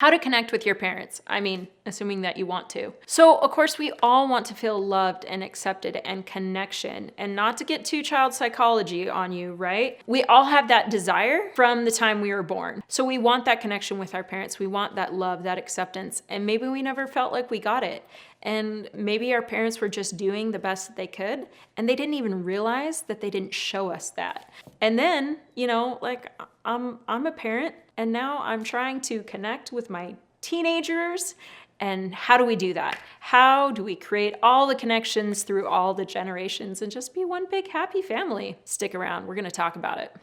How to connect with your parents. I mean, assuming that you want to. So, of course, we all want to feel loved and accepted and connection, and not to get too child psychology on you, right? We all have that desire from the time we were born. So we want that connection with our parents. We want that love, that acceptance, and maybe we never felt like we got it. And maybe our parents were just doing the best that they could, and they didn't even realize that they didn't show us that. And then, like I'm a parent, and now I'm trying to connect with my teenagers. And how do we do that? How do we create all the connections through all the generations and just be one big happy family? Stick around, we're gonna talk about it.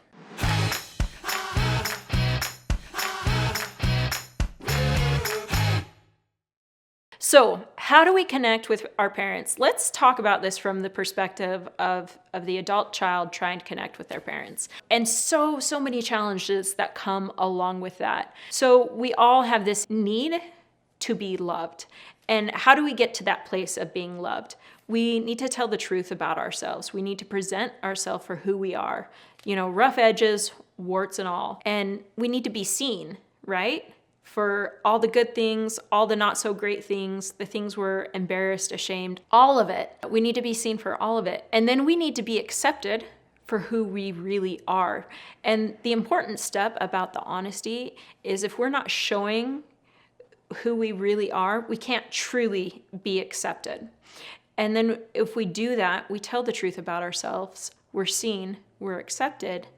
So, how do we connect with our parents? Let's talk about this from the perspective of the adult child trying to connect with their parents. And so many challenges that come along with that. So, we all have this need to be loved. And how do we get to that place of being loved? We need to tell the truth about ourselves. We need to present ourselves for who we are. Rough edges, warts and all. And we need to be seen, right? For all the good things, all the not so great things, the things we're embarrassed, ashamed, all of it. We need to be seen for all of it. And then we need to be accepted for who we really are. And the important step about the honesty is if we're not showing who we really are, we can't truly be accepted. And then if we do that, we tell the truth about ourselves, we're seen, we're accepted,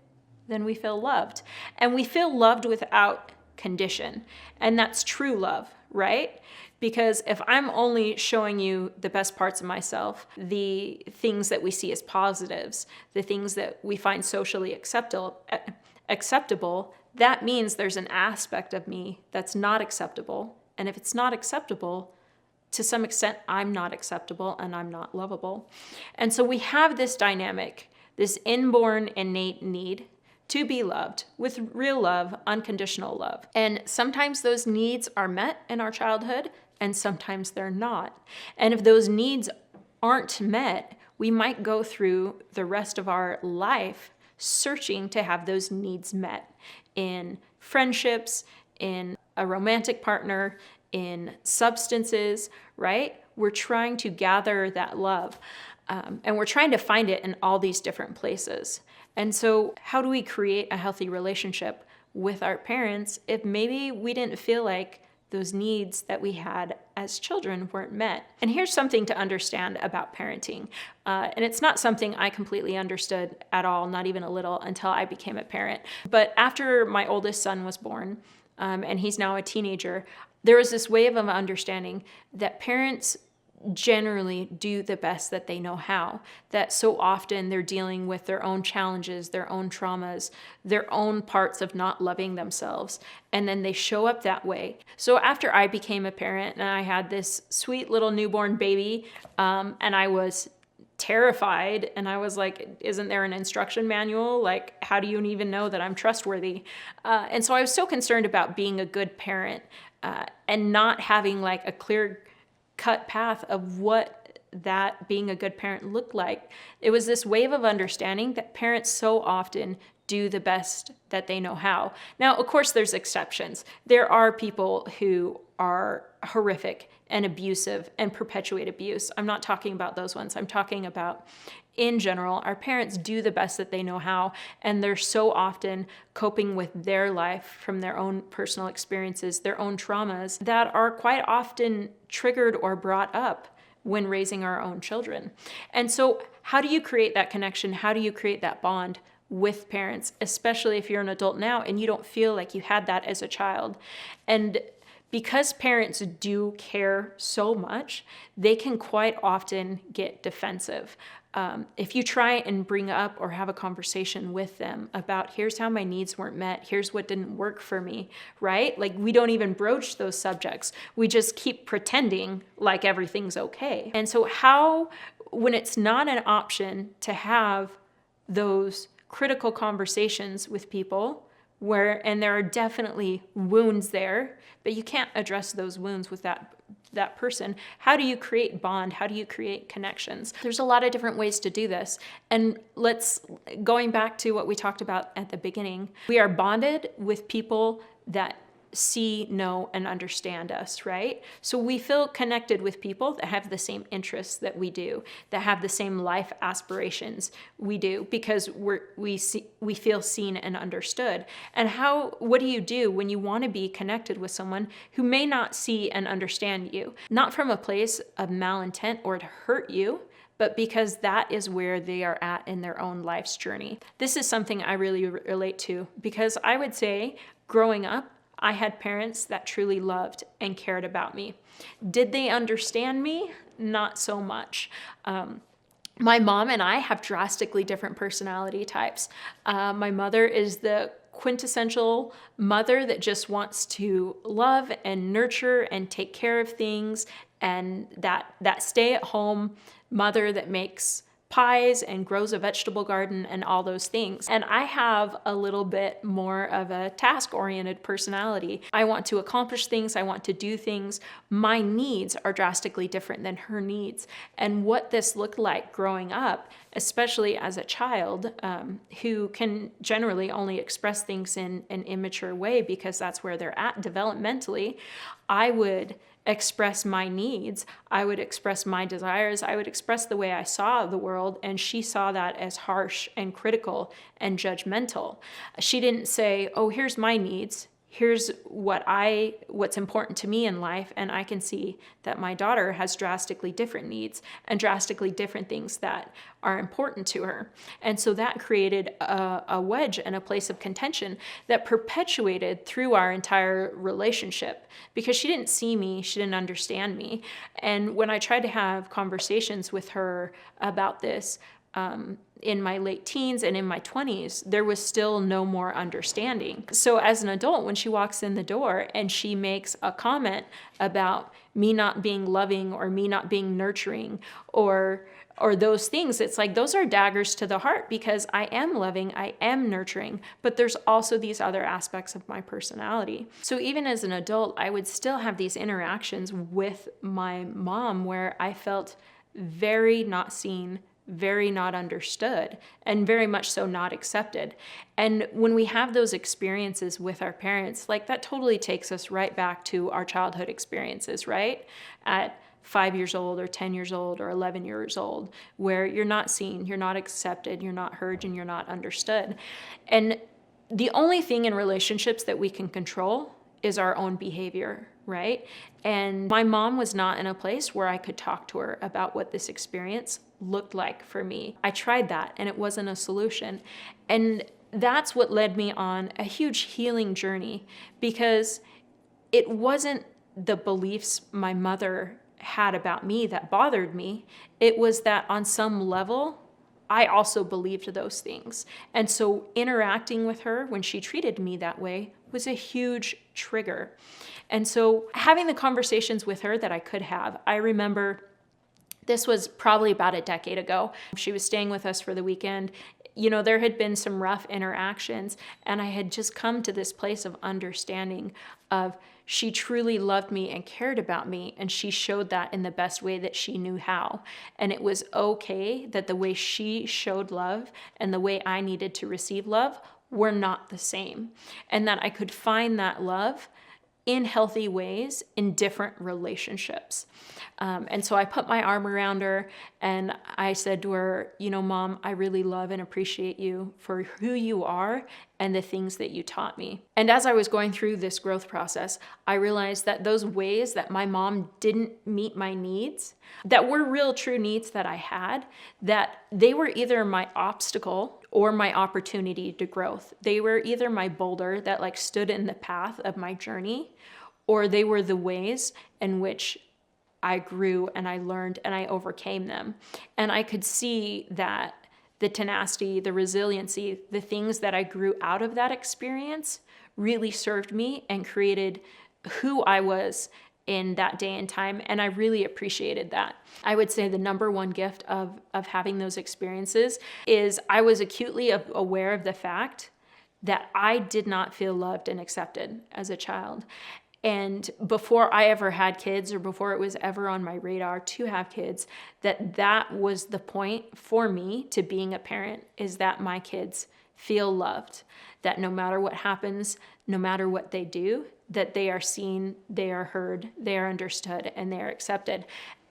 then we feel loved. And we feel loved without condition. And that's true love, right? Because if I'm only showing you the best parts of myself, the things that we see as positives, the things that we find socially acceptable, that means there's an aspect of me that's not acceptable. And if it's not acceptable, to some extent, I'm not acceptable and I'm not lovable. And so we have this dynamic, this inborn innate need to be loved with real love, unconditional love. And sometimes those needs are met in our childhood and sometimes they're not. And if those needs aren't met, we might go through the rest of our life searching to have those needs met in friendships, in a romantic partner, in substances, right? We're trying to gather that love. And we're trying to find it in all these different places. And so how do we create a healthy relationship with our parents if maybe we didn't feel like those needs that we had as children weren't met? And here's something to understand about parenting. And it's not something I completely understood at all, not even a little, until I became a parent. But after my oldest son was born, and he's now a teenager, there was this wave of understanding that parents generally do the best that they know how, that so often they're dealing with their own challenges, their own traumas, their own parts of not loving themselves, and then they show up that way. So after I became a parent and I had this sweet little newborn baby, and I was terrified, and I was like, isn't there an instruction manual? Like, how do you even know that I'm trustworthy? And so I was so concerned about being a good parent and not having like a clear cut path of what that being a good parent looked like. It was this wave of understanding that parents so often do the best that they know how. Now, of course, there's exceptions. There are people who are horrific and abusive and perpetuate abuse. I'm not talking about those ones. I'm talking about, in general, our parents do the best that they know how, and they're so often coping with their life from their own personal experiences, their own traumas that are quite often triggered or brought up when raising our own children. And so how do you create that connection? How do you create that bond with parents, especially if you're an adult now and you don't feel like you had that as a child? And because parents do care so much, they can quite often get defensive. If you try and bring up or have a conversation with them about, here's how my needs weren't met, here's what didn't work for me, right? Like, we don't even broach those subjects. We just keep pretending like everything's okay. And so how, when it's not an option to have those critical conversations with people, and there are definitely wounds there, but you can't address those wounds with that person. How do you create bond? How do you create connections? There's a lot of different ways to do this. And going back to what we talked about at the beginning, we are bonded with people that see, know, and understand us, right? So we feel connected with people that have the same interests that we do, that have the same life aspirations we do, because we feel seen and understood. And what do you do when you want to be connected with someone who may not see and understand you? Not from a place of malintent or to hurt you, but because that is where they are at in their own life's journey. This is something I really relate to, because I would say growing up, I had parents that truly loved and cared about me. Did they understand me? Not so much. My mom and I have drastically different personality types. My mother is the quintessential mother that just wants to love and nurture and take care of things, and that stay-at-home mother that makes pies and grows a vegetable garden and all those things. And I have a little bit more of a task-oriented personality. I want to accomplish things. I want to do things. My needs are drastically different than her needs. And what this looked like growing up, especially as a child, who can generally only express things in an immature way because that's where they're at developmentally, I would express my needs. I would express my desires. I would express the way I saw the world, and she saw that as harsh and critical and judgmental. She didn't say, oh, here's my needs. Here's what's important to me in life, and I can see that my daughter has drastically different needs and drastically different things that are important to her. And so that created a wedge and a place of contention that perpetuated through our entire relationship, because she didn't see me, she didn't understand me. And when I tried to have conversations with her about this, in my late teens and in my 20s, there was still no more understanding. So as an adult, when she walks in the door and she makes a comment about me not being loving or me not being nurturing or those things, it's like those are daggers to the heart, because I am loving, I am nurturing, but there's also these other aspects of my personality. So even as an adult, I would still have these interactions with my mom where I felt very not seen, very not understood, and very much so not accepted. And when we have those experiences with our parents, like that totally takes us right back to our childhood experiences, right? At 5 years old or 10 years old or 11 years old, where you're not seen, you're not accepted, you're not heard, and you're not understood. And the only thing in relationships that we can control is our own behavior, right? And my mom was not in a place where I could talk to her about what this experience looked like for me. I tried that and it wasn't a solution. And that's what led me on a huge healing journey, because it wasn't the beliefs my mother had about me that bothered me. It was that on some level, I also believed those things. And so interacting with her when she treated me that way was a huge trigger. And so having the conversations with her that I could have, I remember this was probably about a decade ago. She was staying with us for the weekend. You know, there had been some rough interactions, and I had just come to this place of understanding of she truly loved me and cared about me, and she showed that in the best way that she knew how. And it was okay that the way she showed love and the way I needed to receive love were not the same, and that I could find that love in healthy ways in different relationships. And so I put my arm around her and I said to her, you know, Mom, I really love and appreciate you for who you are and the things that you taught me. And as I was going through this growth process, I realized that those ways that my mom didn't meet my needs, that were real true needs that I had, that they were either my obstacle or my opportunity to growth. They were either my boulder that like stood in the path of my journey, or they were the ways in which I grew and I learned and I overcame them. And I could see that the tenacity, the resiliency, the things that I grew out of that experience really served me and created who I was in that day and time. And I really appreciated that. I would say the number one gift of having those experiences is I was acutely aware of the fact that I did not feel loved and accepted as a child. And before I ever had kids, or before it was ever on my radar to have kids, that was the point for me to being a parent, is that my kids feel loved, that no matter what happens, no matter what they do, that they are seen, they are heard, they are understood, and they are accepted.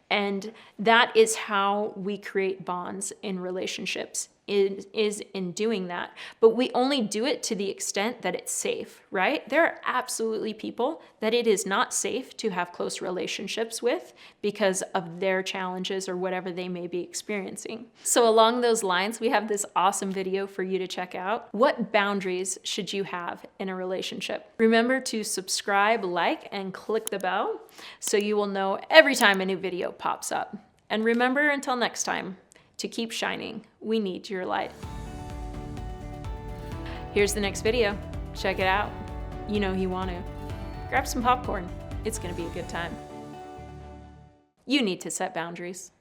And that is how we create bonds in relationships, is in doing that. But we only do it to the extent that it's safe, right? There are absolutely people that it is not safe to have close relationships with because of their challenges or whatever they may be experiencing. So along those lines, we have this awesome video for you to check out. What boundaries should you have in a relationship? Remember to subscribe, like, and click the bell so you will know every time a new video pops up. And remember, until next time, to keep shining, we need your light. Here's the next video. Check it out. You know you want to. Grab some popcorn. It's going to be a good time. You need to set boundaries.